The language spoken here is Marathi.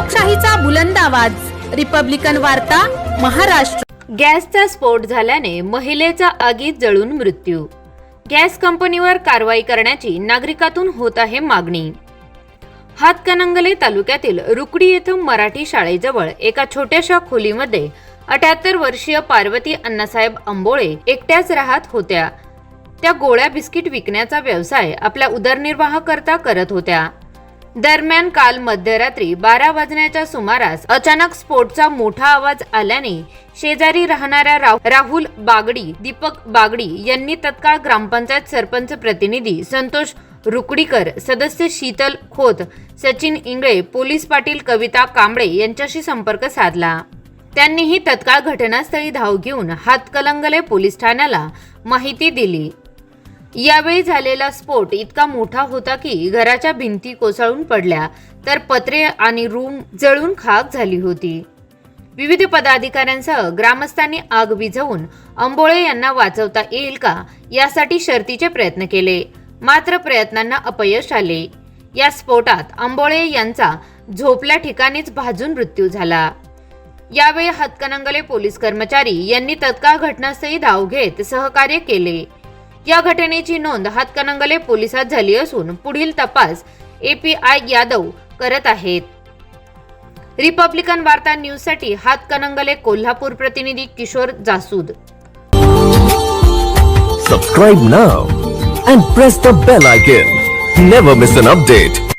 लोकशाहीचा बुलंद आवाज, रिपब्लिकन वार्ता, महाराष्ट्र. गॅसचा स्फोट झाल्याने महिलेचा आगीत जळून मृत्यू. गॅस कंपनीवर कारवाई करण्याची नागरिकातून होत आहे मागणी. हातकणंगले तालुक्यातील रुकडी येथील मराठी शाळेजवळ एका छोट्याशा खोलीमध्ये 78 वर्षीय पार्वती अण्णासाहेब अंबोळे एकट्याच राहत होत्या. त्या गोळ्या बिस्किट विकण्याचा व्यवसाय आपल्या उदरनिर्वाह करता करत होत्या. दरम्यान काल मध्यरात्री 12 वाजण्याच्या सुमारास अचानक स्फोटचा मोठा आवाज आल्याने शेजारी राहणाऱ्या राहुल बागडी, दीपक बागडी यांनी तत्काळ ग्रामपंचायत सरपंच प्रतिनिधी संतोष रुकडीकर, सदस्य शीतल खोत, सचिन इंगळे, पोलीस पाटील कविता कांबळे यांच्याशी संपर्क साधला. त्यांनीही तत्काळ घटनास्थळी धाव घेऊन हातकणंगले पोलीस ठाण्याला माहिती दिली. यावेळी झालेला स्फोट इतका मोठा होता की घराच्या भिंती कोसळून पडल्या तर पत्रे आणि रूम जळून खाक झाली होती. विविध पदाधिकाऱ्यांसह ग्रामस्थांनी आग विझवून अंबोळे यांना वाचवता येईल का यासाठी शर्थीचे प्रयत्न केले, मात्र प्रयत्नांना अपयश आले. या स्फोटात अंबोळे यांचा झोपल्या ठिकाणीच भाजून मृत्यू झाला. यावेळी हातकणंगले पोलीस कर्मचारी यांनी तत्काळ घटनास्थळी धाव घेत सहकार्य केले. या घटनेची नोंद हातकणंगले पोलिसात झाली असून पुढील तपास API यादव करत आहेत. रिपब्लिकन वार्ता न्यूजसाठी हातकणंगले कोल्हापूर प्रतिनिधी Kishore जासूद. Subscribe now and press the bell icon. Never miss an update.